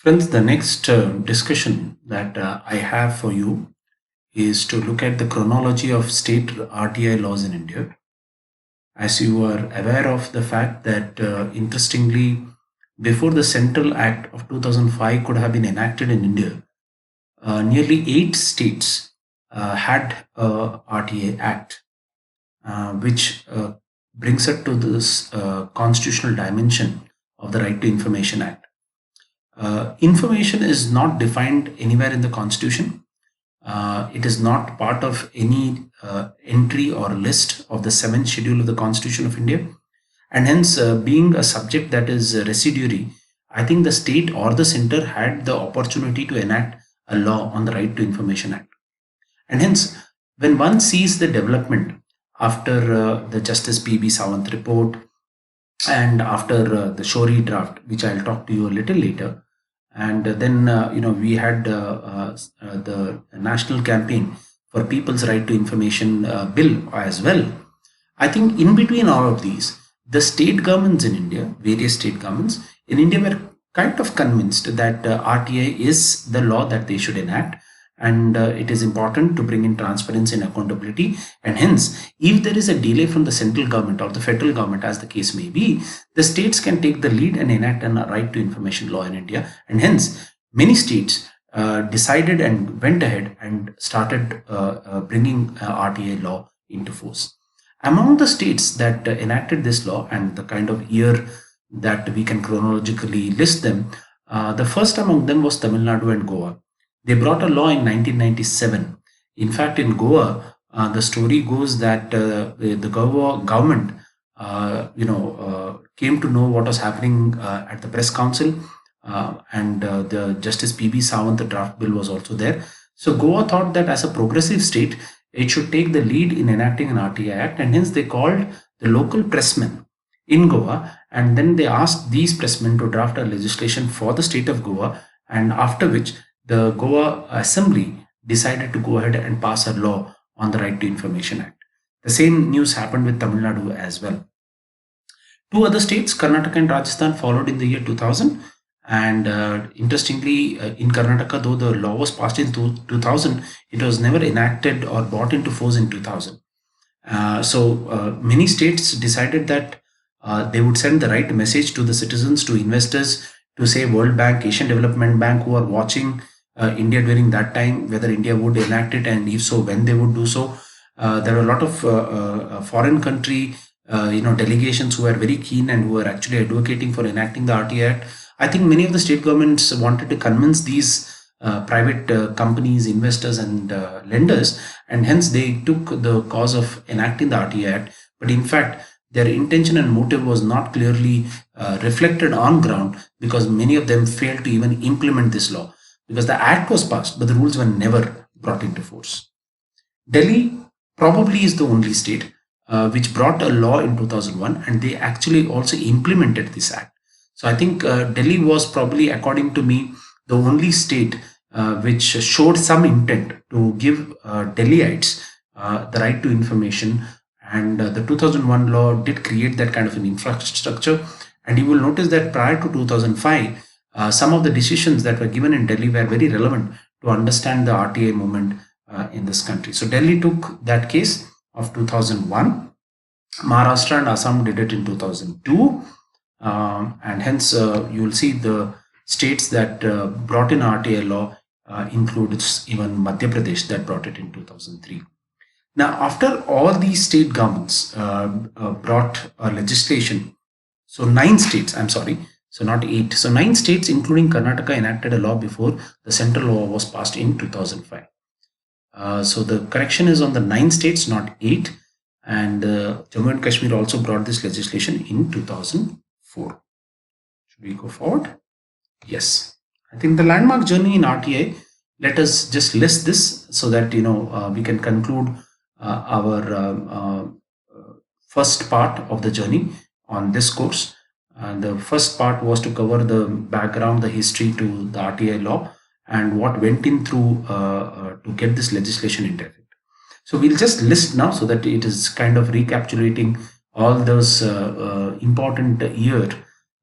Friends, the next discussion that I have for you is to look at the chronology of state RTI laws in India. As you are aware of the fact that, interestingly, before the Central Act of 2005 could have been enacted in India, nearly eight states had a RTA Act, which brings it to this constitutional dimension of the Right to Information Act. Information is not defined anywhere in the Constitution. It is not part of any entry or list of the seventh schedule of the Constitution of India. And hence, being a subject that is residuary, I think the state or the center had the opportunity to enact a law on the Right to Information Act. And hence, when one sees the development after the Justice P.B. Sawant report and after the Shori draft, which I'll talk to you a little later, and then we had the national campaign for People's Right to Information bill as well. I think in between all of these, the state governments in India, various state governments in India, were kind of convinced that RTA is the law that they should enact, and it is important to bring in transparency and accountability. And hence, if there is a delay from the central government or the federal government, as the case may be, the states can take the lead and enact a right to information law in India. And hence, many states decided and went ahead and started bringing RTA law into force. Among the states that enacted this law and the kind of year that we can chronologically list them, the first among them was Tamil Nadu and Goa. They brought a law in 1997. In fact, in Goa, the story goes that the Goa government, came to know what was happening at the press council, and the Justice P.B. Sawant draft bill was also there. So Goa thought that as a progressive state, it should take the lead in enacting an RTI Act, and hence they called the local pressmen in Goa, and then they asked these pressmen to draft a legislation for the state of Goa, and after which the Goa Assembly decided to go ahead and pass a law on the Right to Information Act. The same news happened with Tamil Nadu as well. Two other states, Karnataka and Rajasthan, followed in the year 2000. And interestingly, in Karnataka, though the law was passed in 2000, it was never enacted or brought into force in 2000. So many states decided that they would send the right message to the citizens, to investors, to say World Bank, Asian Development Bank, who are watching India during that time, whether India would enact it, and if so, when they would do so. There were a lot of foreign country delegations who were very keen and who were actually advocating for enacting the RTI Act. I think many of the state governments wanted to convince these private companies, investors, and lenders, and hence they took the cause of enacting the RTI Act. But in fact, their intention and motive was not clearly reflected on ground, because many of them failed to even implement this law, because the act was passed, but the rules were never brought into force. Delhi probably is the only state which brought a law in 2001, and they actually also implemented this act. So I think Delhi was probably, according to me, the only state which showed some intent to give Delhiites the right to information. And the 2001 law did create that kind of an infrastructure. And you will notice that prior to 2005, some of the decisions that were given in Delhi were very relevant to understand the RTA movement in this country. So Delhi took that case of 2001. Maharashtra and Assam did it in 2002. And hence, you will see the states that brought in RTA law includes even Madhya Pradesh, that brought it in 2003. Now, after all these state governments brought legislation, so 9 states, I'm sorry, so not 8, so 9 states, including Karnataka, enacted a law before the central law was passed in 2005. So the correction is on the 9 states, not 8. And Jammu and Kashmir also brought this legislation in 2004. Should we go forward? Yes. I think the landmark journey in RTA, let us just list this so that we can conclude our first part of the journey on this course. The first part was to cover the background, the history to the RTI law, and what went in through to get this legislation into effect. So we'll just list now so that it is kind of recapitulating all those important year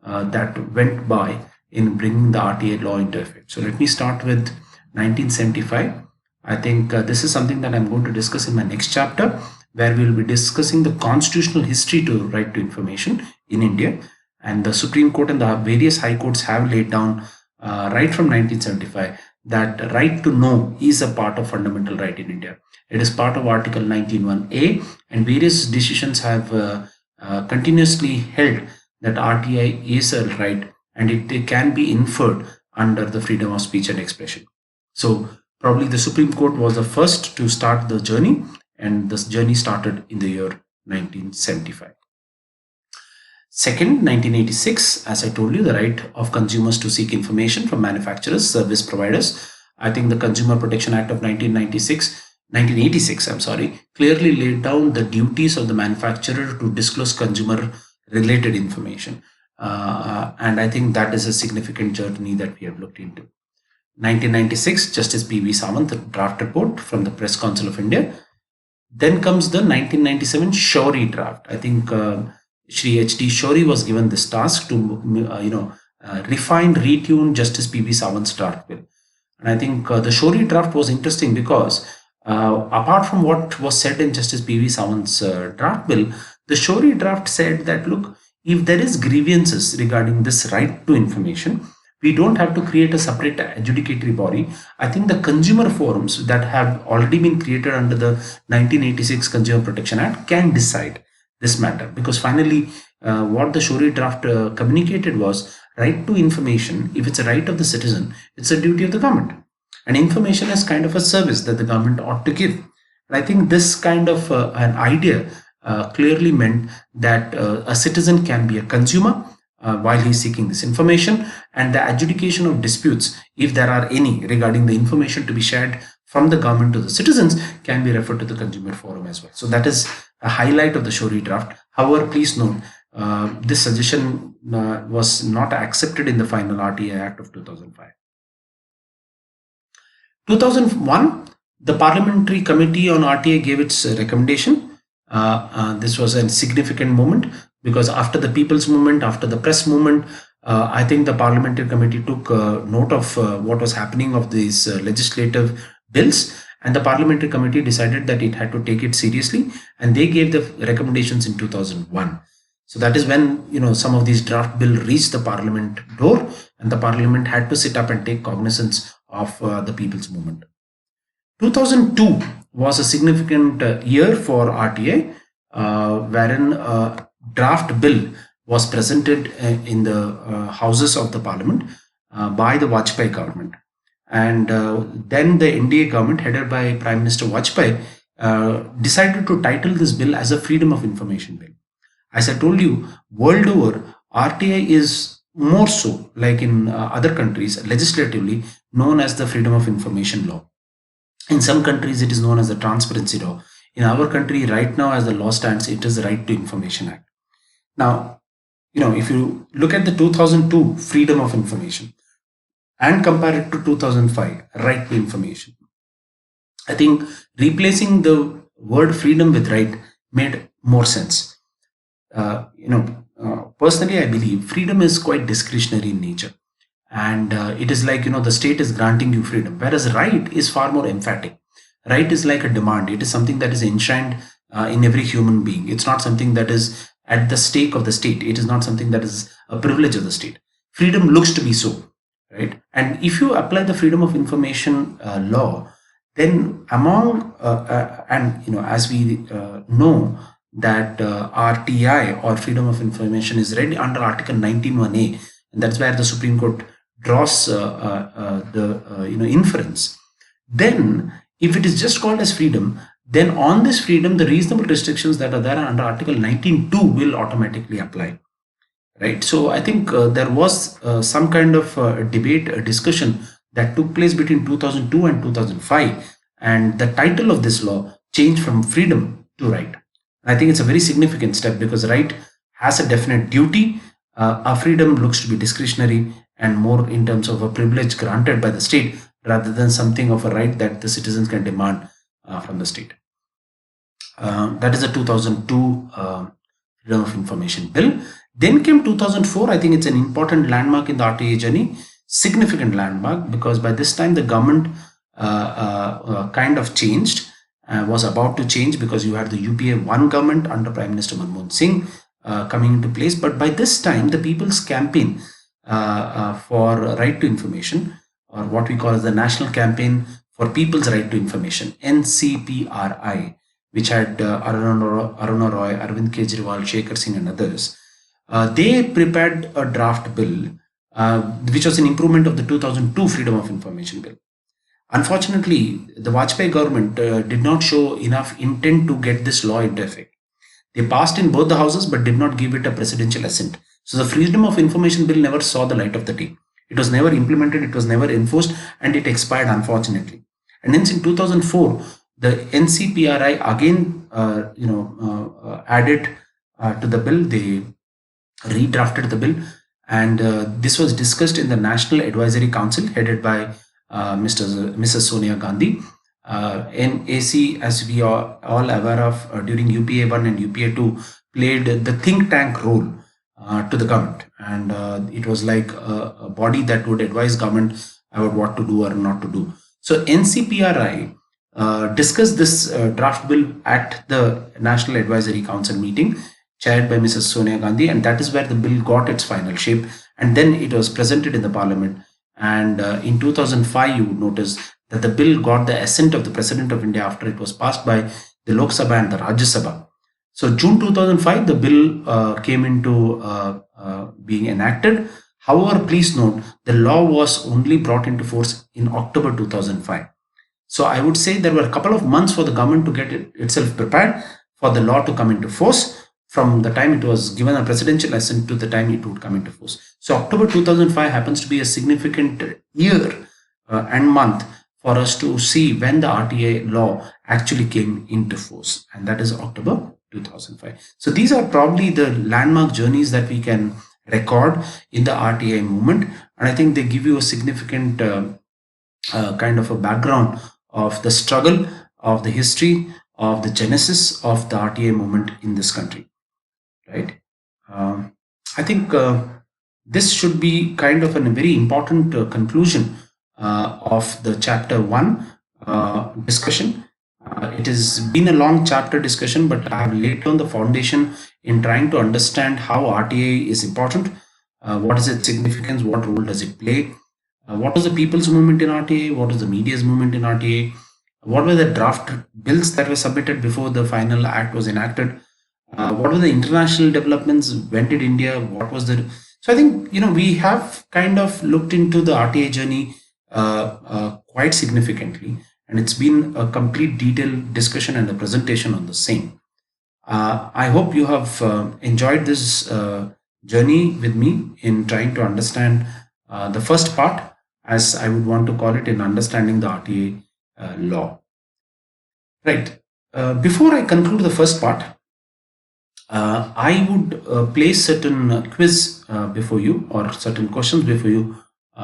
that went by in bringing the RTA law into effect. So let me start with 1975. I think this is something that I'm going to discuss in my next chapter, where we'll be discussing the constitutional history to right to information in India. And the Supreme Court and the various high courts have laid down right from 1975 that right to know is a part of fundamental right in India. It is part of Article 19(1)(a), and various decisions have continuously held that RTI is a right and it can be inferred under the freedom of speech and expression. So probably the Supreme Court was the first to start the journey, and this journey started in the year 1975. Second, 1986, as I told you, the right of consumers to seek information from manufacturers, service providers. I think the Consumer Protection Act of 1986, clearly laid down the duties of the manufacturer to disclose consumer related information. And I think that is a significant journey that we have looked into. 1996, Justice P.V. Sawant, the draft report from the Press Council of India. Then comes the 1997 Shourie draft. I think Shri H.D. Shourie was given this task to, refine, retune Justice P.V. Sawant's draft bill. And I think the Shourie draft was interesting because apart from what was said in Justice P.V. Sawant's draft bill, the Shourie draft said that, look, if there is grievances regarding this right to information, we don't have to create a separate adjudicatory body. I think the consumer forums that have already been created under the 1986 Consumer Protection Act can decide this matter, because finally what the Shourie draft communicated was right to information. If it's a right of the citizen, it's a duty of the government, and information is kind of a service that the government ought to give. And I think this kind of an idea clearly meant that a citizen can be a consumer while he's seeking this information, and the adjudication of disputes, if there are any regarding the information to be shared from the government to the citizens, can be referred to the consumer forum as well. So that is a highlight of the Shourie draft. However, please note, this suggestion was not accepted in the final RTA Act of 2005. 2001, the Parliamentary Committee on RTA gave its recommendation. This was a significant moment because after the People's Movement, after the press movement, I think the Parliamentary Committee took note of what was happening of these legislative bills, and the Parliamentary Committee decided that it had to take it seriously, and they gave the recommendations in 2001. So that is when some of these draft bill reached the Parliament door, and the Parliament had to sit up and take cognizance of the People's Movement. 2002 was a significant year for RTA, wherein a draft bill was presented in the houses of the Parliament by the Vajpayee government. And then the NDA government, headed by Prime Minister Vajpayee, decided to title this bill as a Freedom of Information Bill. As I told you, world over, RTI is more so, like in other countries, legislatively known as the Freedom of Information Law. In some countries, it is known as the Transparency Law. In our country, right now, as the law stands, it is the Right to Information Act. Now, if you look at the 2002 Freedom of Information and compare it to 2005 Right to Information, I think replacing the word freedom with right made more sense. Personally, I believe freedom is quite discretionary in nature, and it is like the state is granting you freedom, whereas right is far more emphatic. Right is like a demand. It is something that is enshrined in every human being. It's not something that is at the stake of the state. It is not something that is a privilege of the state. Freedom looks to be so, right? And if you apply the Freedom of Information law, then among as we know that RTI, or Freedom of Information, is read under Article 19(1)(a), and that's where the Supreme Court draws the inference. Then, if it is just called as freedom, then on this freedom, the reasonable restrictions that are there under Article 19(2) will automatically apply, right? So I think there was some kind of debate, a discussion that took place between 2002 and 2005, and the title of this law changed from freedom to right. I think it's a very significant step because right has a definite duty. Our freedom looks to be discretionary and more in terms of a privilege granted by the state rather than something of a right that the citizens can demand from the state. That is the 2002 Freedom of Information Bill. Then came 2004. I think it's an important landmark in the RTA journey, significant landmark, because by this time the government kind of changed, was about to change, because you had the UPA 1 government under Prime Minister Manmohan Singh coming into place. But by this time, the People's Campaign for Right to Information, or what we call as the National Campaign for People's Right to Information, NCPRI, which had Aruna Roy, Arvind Kejriwal, Shekhar Singh, and others, they prepared a draft bill, which was an improvement of the 2002 Freedom of Information Bill. Unfortunately, the Vajpayee government did not show enough intent to get this law into effect. They passed in both the houses but did not give it a presidential assent. So the Freedom of Information Bill never saw the light of the day. It was never implemented, it was never enforced, and it expired, unfortunately. And hence in 2004, the NCPRI again, added to the bill. They redrafted the bill, and this was discussed in the National Advisory Council headed by Mrs. Sonia Gandhi. NAC, as we are all aware of, during UPA 1 and UPA 2, played the think tank role to the government, and it was like a body that would advise government about what to do or not to do. So NCPRI discussed this draft bill at the National Advisory Council meeting chaired by Mrs. Sonia Gandhi, and that is where the bill got its final shape, and then it was presented in the parliament. And in 2005, you would notice that the bill got the assent of the President of India after it was passed by the Lok Sabha and the Rajya Sabha. So June 2005, the bill came into being enacted. However, please note, the law was only brought into force in October 2005. So I would say there were a couple of months for the government to get itself prepared for the law to come into force, from the time it was given a presidential assent to the time it would come into force. So October 2005 happens to be a significant year and month for us to see when the RTA law actually came into force, and that is October 2005. So these are probably the landmark journeys that we can record in the RTA movement, and I think they give you a significant kind of a background of the struggle, of the history, of the genesis of the RTA movement in this country. Right? I think this should be kind of a very important conclusion of the chapter 1 discussion. It has been a long chapter discussion, but I have laid down the foundation in trying to understand how RTA is important, what is its significance, what role does it play, what was the people's movement in RTA, what was the media's movement in RTA, what were the draft bills that were submitted before the final act was enacted, what were the international developments, when did India, what was the... So I think, we have kind of looked into the RTA journey quite significantly, and it's been a complete detailed discussion and a presentation on the same. I hope you have enjoyed this journey with me in trying to understand the first part, as I would want to call it, in understanding the RTA law. Right. Before I conclude the first part, I would place certain quiz before you, or certain questions before you,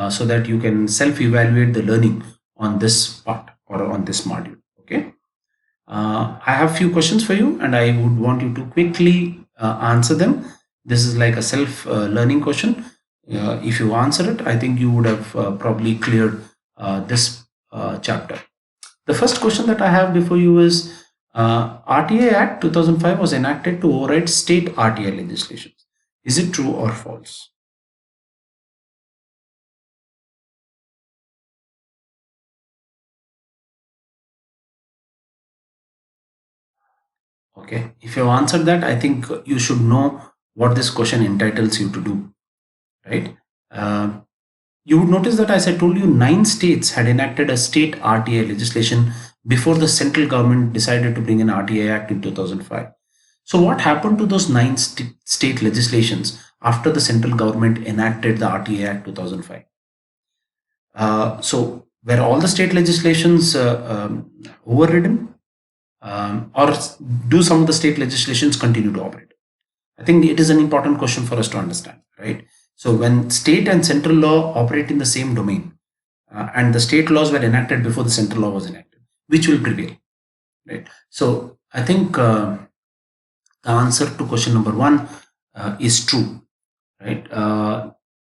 so that you can self-evaluate the learning on this part or on this module. Okay. I have few questions for you, and I would want you to quickly answer them. This is like a self-learning question. If you answer it, I think you would have probably cleared this chapter. The first question that I have before you is, RTA Act 2005 was enacted to override state RTA legislations. Is it true or false? Okay, if you have answered that, I think you should know what this question entitles you to do, right? You would notice that, as I told you, 9 states had enacted a state RTA legislation before the central government decided to bring an RTA Act in 2005. So what happened to those 9 state legislations after the central government enacted the RTA Act 2005? So were all the state legislations overridden? Or do some of the state legislations continue to operate? I think it is an important question for us to understand, right? So when state and central law operate in the same domain, and the state laws were enacted before the central law was enacted, which will prevail, right? So I think the answer to question number 1 is true. right?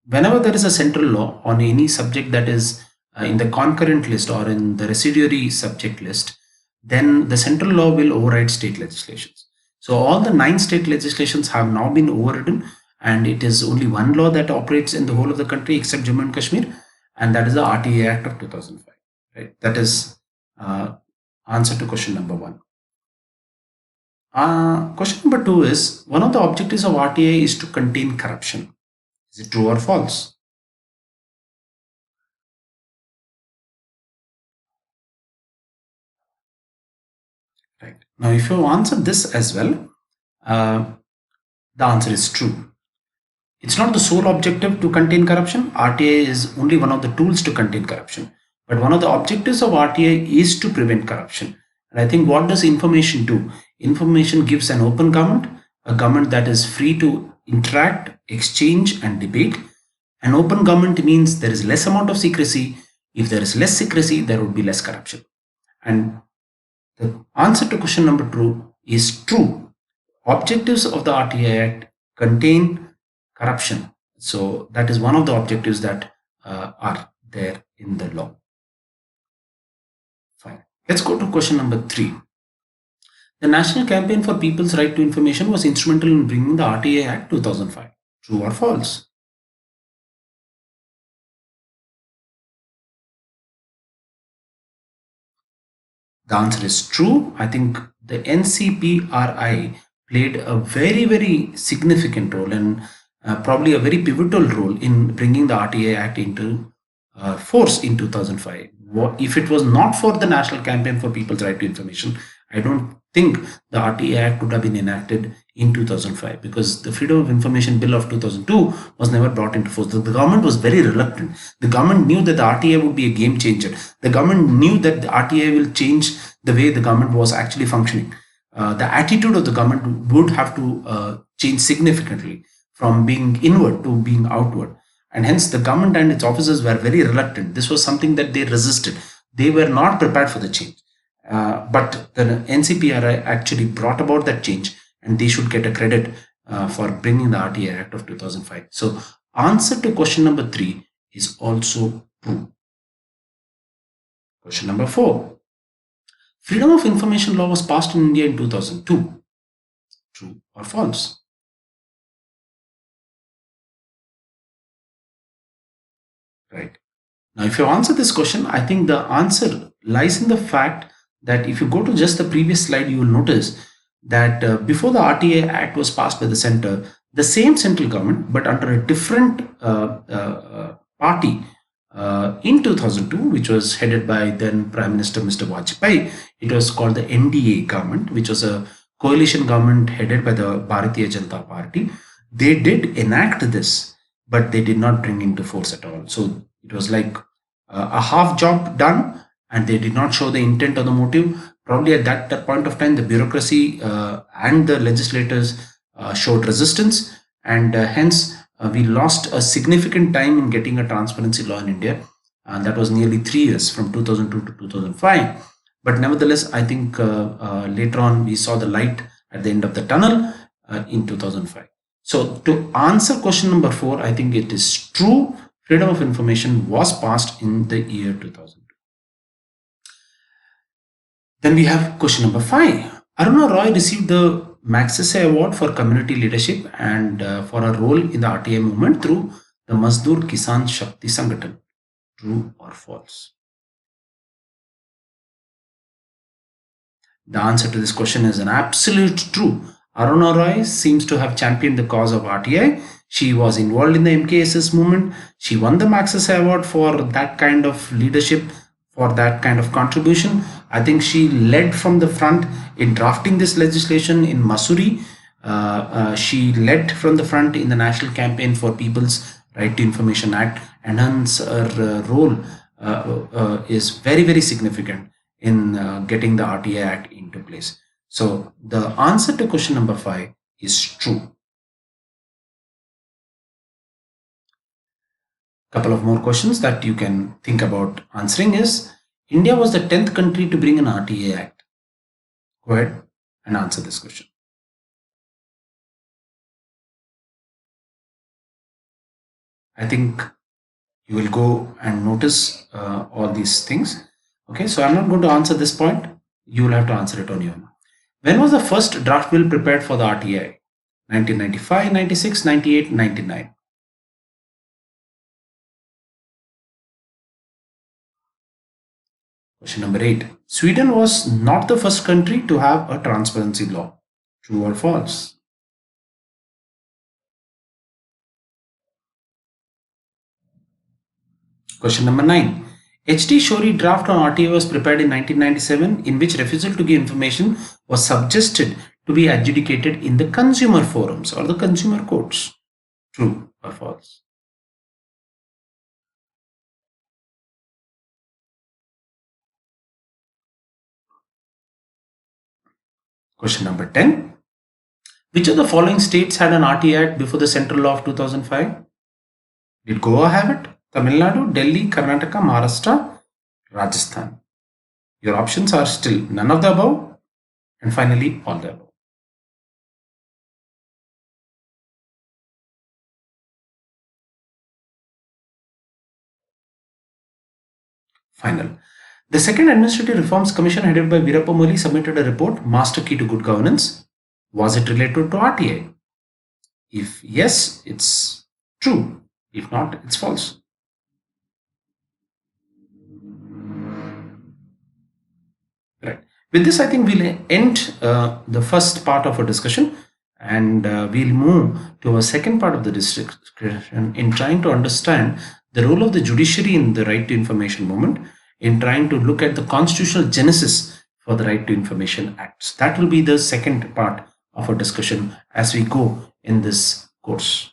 Whenever there is a central law on any subject that is in the concurrent list or in the residuary subject list, then the central law will override state legislations. So all the 9 state legislations have now been overridden, and it is only one law that operates in the whole of the country except Jammu and Kashmir, and that is the RTA Act of 2005. Right? That is answer to question number one. Question number two is, one of the objectives of RTA is to contain corruption. Is it true or false? Right. Now, if you answer this as well, uh, the answer is true. It's not the sole objective to contain corruption. RTA is only one of the tools to contain corruption. But one of the objectives of RTA is to prevent corruption. And I think, what does information do? Information gives an open government, a government that is free to interact, exchange, and debate. An open government means there is less amount of secrecy. If there is less secrecy, there would be less corruption. And the answer to question number two is true. Objectives of the RTA Act contain corruption. So that is one of the objectives that are there in the law. Fine. Let's go to question number three. The National Campaign for People's Right to Information was instrumental in bringing the RTA Act 2005. True or false? The answer is true. I think the NCPRI played a very, very significant role, and probably a very pivotal role in bringing the RTA Act into force in 2005. If it was not for the National Campaign for People's Right to Information, I don't think the RTA Act would have been enacted in 2005, because the Freedom of Information Bill of 2002 was never brought into force. The government was very reluctant. The government knew that the RTA would be a game changer. The government knew that the RTA will change the way the government was actually functioning. The attitude of the government would have to change significantly from being inward to being outward. And hence, the government and its officers were very reluctant. This was something that they resisted. They were not prepared for the change. But the NCPRI actually brought about that change, and they should get a credit for bringing the RTA Act of 2005. So, answer to question number three is also true. Question number four. Freedom of Information Law was passed in India in 2002. True or false? Right. Now, if you answer this question, I think the answer lies in the fact that if you go to just the previous slide, you will notice that before the RTA Act was passed by the center, the same central government, but under a different party, in 2002, which was headed by then Prime Minister Mr. Vajpayee, it was called the NDA government, which was a coalition government headed by the Bharatiya Janata Party. They did enact this, but they did not bring into force at all. So it was like a half job done, and they did not show the intent or the motive. Probably at that point of time, the bureaucracy and the legislators showed resistance, and hence we lost a significant time in getting a transparency law in India, and that was nearly 3 years from 2002 to 2005. But nevertheless, I think later on we saw the light at the end of the tunnel in 2005. So, to answer question number four, I think it is true. Freedom of Information was passed in the year 2002. Then we have question number five. Aruna Roy received the Magsaysay Award for community leadership and for her role in the RTA movement through the Mazdoor Kisan Shakti Sangathan. True or false? The answer to this question is an absolute true. Aruna Roy seems to have championed the cause of RTI. She was involved in the MKSS movement. She won the Magsaysay Award for that kind of leadership, for that kind of contribution. I think she led from the front in drafting this legislation in Mussoorie. She led from the front in the National Campaign for People's Right to Information Act, and hence her role is very, very significant in getting the RTA Act into place. So the answer to question number five is true. Couple of more questions that you can think about answering is, India was the 10th country to bring an RTA Act. Go ahead and answer this question. I think you will go and notice all these things. Okay, so I'm not going to answer this point. You will have to answer it on your own. When was the first draft bill prepared for the RTI? 1995, 96, 98, 99. Question number 8. Sweden was not the first country to have a transparency law. True or false? Question number 9. H.T. Shori draft on RTA was prepared in 1997, in which refusal to give information was suggested to be adjudicated in the consumer forums or the consumer courts. True or false? Question number 10. Which of the following states had an RTA Act before the Central Law of 2005? Did Goa have it? Tamil Nadu, Delhi, Karnataka, Maharashtra, Rajasthan. Your options are still none of the above and finally all the above. Final. The second Administrative Reforms Commission headed by Veerappa Moily submitted a report, Master Key to Good Governance. Was it related to RTA? If yes, it's true. If not, it's false. Right. With this, I think we'll end the first part of our discussion, and we'll move to a second part of the discussion in trying to understand the role of the judiciary in the right to information movement, in trying to look at the constitutional genesis for the Right to Information Acts. That will be the second part of our discussion as we go in this course.